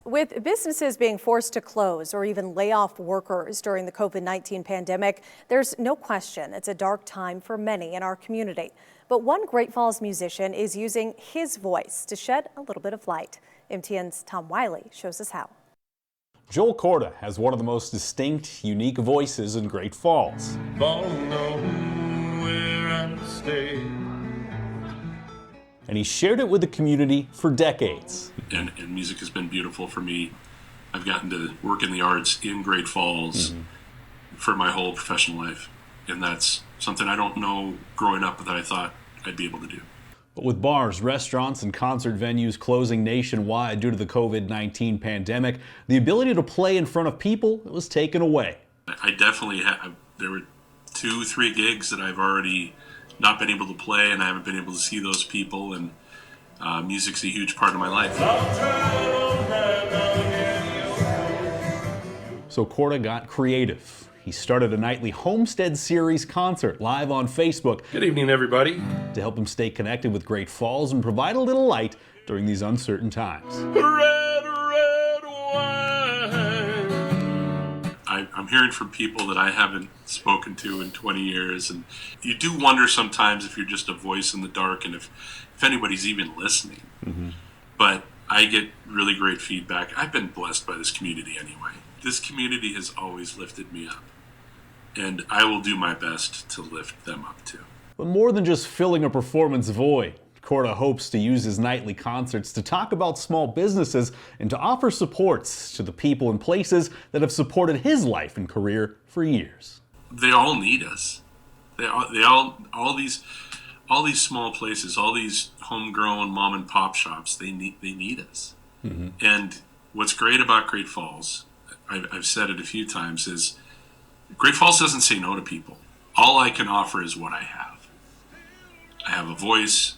With businesses being forced to close or even lay off workers during the COVID-19 pandemic, there's no question it's a dark time for many in our community. But one Great Falls musician is using his voice to shed a little bit of light. MTN's Tom Wiley shows us how. Joel Corda has one of the most distinct, unique voices in Great Falls. And he shared it with the community for decades. And music has been beautiful for me. I've gotten to work in the arts in Great Falls for my whole professional life. And that's something I don't know growing up that I thought I'd be able to do. But with bars, restaurants, and concert venues closing nationwide due to the COVID-19 pandemic, the ability to play in front of people was taken away. I definitely have. There were 2-3 gigs that I've already not been able to play, and I haven't been able to see those people, and music's a huge part of my life. So Corda got creative. He started a nightly Homestead Series concert live on Facebook. Good evening, everybody. To help him stay connected with Great Falls and provide a little light during these uncertain times. Red, red wine. I'm hearing from people that I haven't spoken to in 20 years, and you do wonder sometimes if you're just a voice in the dark and if anybody's even listening. But I get really great feedback. I've been blessed by this community anyway. This community has always lifted me up, and I will do my best to lift them up too. But more than just filling a performance void, Corda hopes to use his nightly concerts to talk about small businesses and to offer supports to the people and places that have supported his life and career for years. They all need us. All these small places, all these homegrown mom and pop shops, they need us. And what's great about Great Falls, I've said it a few times, is Great Falls doesn't say no to people. All I can offer is what I have. I have a voice,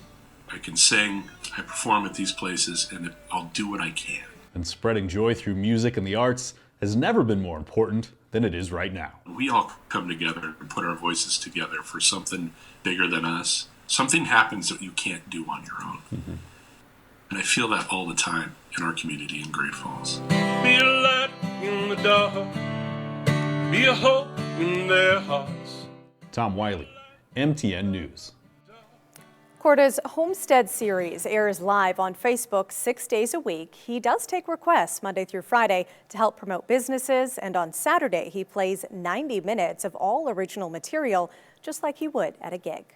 I can sing, I perform at these places, and I'll do what I can. And spreading joy through music and the arts has never been more important than it is right now. We all come together and put our voices together for something bigger than us. Something happens that you can't do on your own. And I feel that all the time in our community in Great Falls. Be a light in the dark, be a hope in their hearts. Tom Wiley, MTN News. Corda's Homestead Series airs live on Facebook 6 days a week. He does take requests Monday through Friday to help promote businesses, and on Saturday he plays 90 minutes of all original material, just like he would at a gig.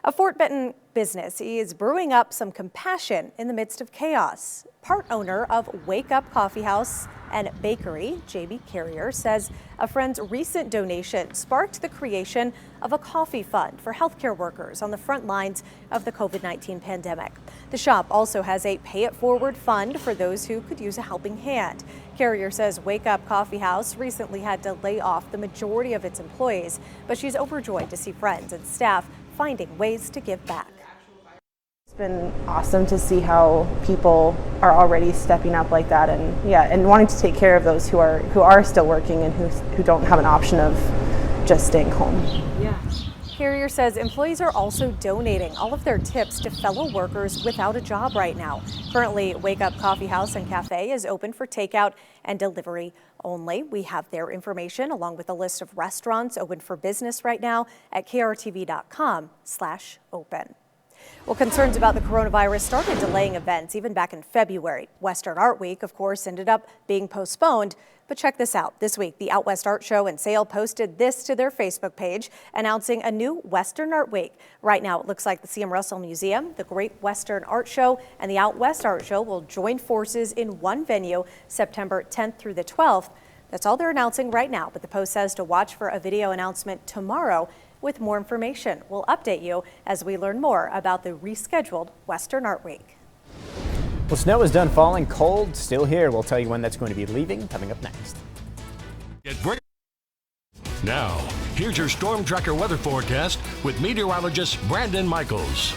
A Fort Benton business is brewing up some compassion in the midst of chaos. Part owner of Wake Up Coffee House and Bakery, J.B. Carrier, says a friend's recent donation sparked the creation of a coffee fund for healthcare workers on the front lines of the COVID-19 pandemic. The shop also has a pay it forward fund for those who could use a helping hand. Carrier says Wake Up Coffee House recently had to lay off the majority of its employees, but she's overjoyed to see friends and staff finding ways to give back. It's been awesome to see how people are already stepping up like that, and wanting to take care of those who are still working and who don't have an option of just staying home. Yeah. Carrier says employees are also donating all of their tips to fellow workers without a job right now. Currently, Wake Up Coffee House and Cafe is open for takeout and delivery only. We have their information along with a list of restaurants open for business right now at krtv.com/open. Well, concerns about the coronavirus started delaying events even back in February. Western Art Week, of course, ended up being postponed. But check this out. This week, the Out West Art Show and Sale posted this to their Facebook page, announcing a new Western Art Week. Right now, it looks like the C.M. Russell Museum, the Great Western Art Show, and the Out West Art Show will join forces in one venue September 10th through the 12th. That's all they're announcing right now, but the Post says to watch for a video announcement tomorrow with more information. We'll update you as we learn more about the rescheduled Western Art Week. Well, snow is done falling, cold still here. We'll tell you when that's going to be leaving, coming up next. Now, here's your Storm Tracker weather forecast with meteorologist Brandon Michaels.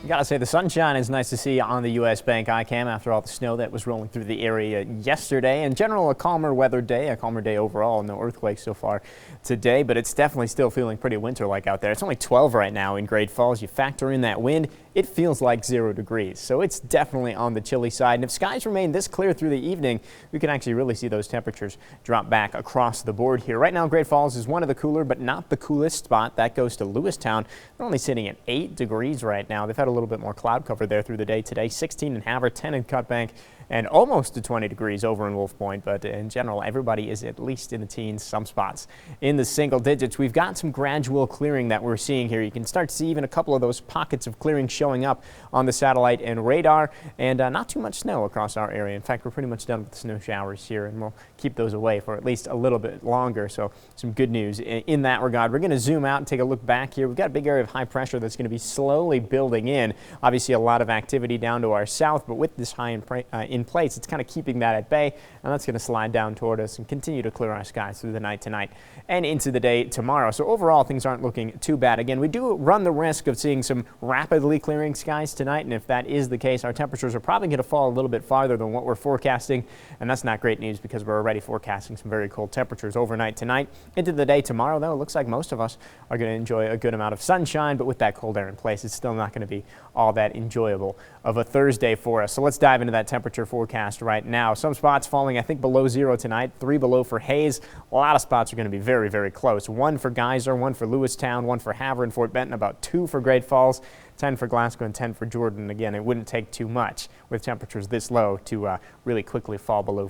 Gotta say, the sunshine is nice to see on the U.S. Bank ICAM after all the snow that was rolling through the area yesterday. In general, a calmer weather day, a calmer day overall. No earthquakes so far today, but it's definitely still feeling pretty winter-like out there. It's only 12 right now in Great Falls. You factor in that wind, it feels like 0 degrees. So it's definitely on the chilly side. And if skies remain this clear through the evening, we can actually really see those temperatures drop back across the board here. Right now, Great Falls is one of the cooler, but not the coolest spot. That goes to Lewistown. They're only sitting at 8 degrees right now. They've had a little bit more cloud cover there through the day today. 16 in Havre, 10 in Cutbank, and almost to 20 degrees over in Wolf Point. But in general, everybody is at least in the teens, some spots in the single digits. We've got some gradual clearing that we're seeing here. You can start to see even a couple of those pockets of clearing showing up on the satellite and radar, and not too much snow across our area. In fact, we're pretty much done with the snow showers here, and we'll keep those away for at least a little bit longer. So some good news in that regard. We're going to zoom out and take a look back here. We've got a big area of high pressure that's going to be slowly building in. Obviously, a lot of activity down to our south, but with this high in place, it's kind of keeping that at bay, and that's going to slide down toward us and continue to clear our skies through the night tonight and into the day tomorrow. So overall, things aren't looking too bad. Again, we do run the risk of seeing some rapidly clearing skies tonight, and if that is the case, our temperatures are probably going to fall a little bit farther than what we're forecasting, and that's not great news because we're already forecasting some very cold temperatures overnight tonight. Into the day tomorrow, though, it looks like most of us are going to enjoy a good amount of sunshine, but with that cold air in place, it's still not going to be all that enjoyable of a Thursday for us. So let's dive into that temperature forecast right now. Some spots falling, I think, below 0 tonight, 3 below for Hayes. A lot of spots are going to be very, very close. 1 for Geyser, 1 for Lewistown, 1 for Havre and Fort Benton, about 2 for Great Falls, 10 for Glasgow, and 10 for Jordan. Again, it wouldn't take too much with temperatures this low to really quickly fall below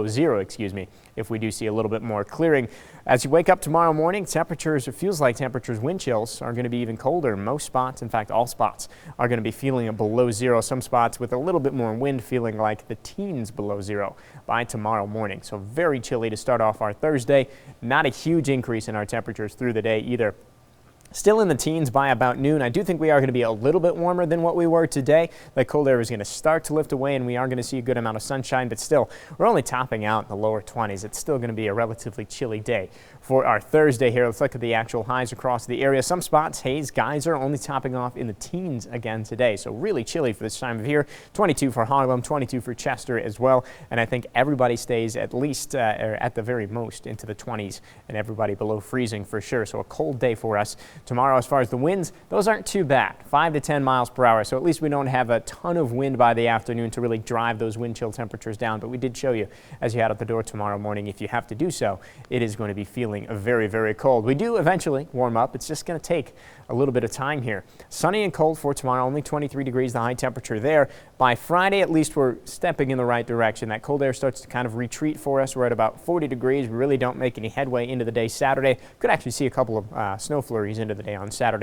0, if we do see a little bit more clearing. As you wake up tomorrow morning, temperatures, it feels like temperatures, wind chills are going to be even colder. Most spots, in fact, all spots, are going to be feeling below 0. Some spots with a little bit more wind feeling like the teens below 0 by tomorrow morning. So very chilly to start off our Thursday. Not a huge increase in our temperatures through the day either. Still in the teens by about noon. I do think we are going to be a little bit warmer than what we were today. The cold air is going to start to lift away, and we are going to see a good amount of sunshine, but still, we're only topping out in the lower 20s. It's still going to be a relatively chilly day for our Thursday here. Let's look at the actual highs across the area. Some spots, Hayes, Geyser, only topping off in the teens again today, so really chilly for this time of year. 22 for Harlem, 22 for Chester as well, and I think everybody stays at least, or at the very most, into the 20s, and everybody below freezing for sure, so a cold day for us. Tomorrow, as far as the winds, those aren't too bad, 5 to 10 miles per hour. So at least we don't have a ton of wind by the afternoon to really drive those wind chill temperatures down. But we did show you as you head out the door tomorrow morning, if you have to do so, it is going to be feeling very, very cold. We do eventually warm up. It's just going to take a little bit of time here. Sunny and cold for tomorrow, only 23 degrees, the high temperature there. By Friday, at least we're stepping in the right direction. That cold air starts to kind of retreat for us. We're at about 40 degrees. We really don't make any headway into the day Saturday. Could actually see a couple of snow flurries into the day on Saturday.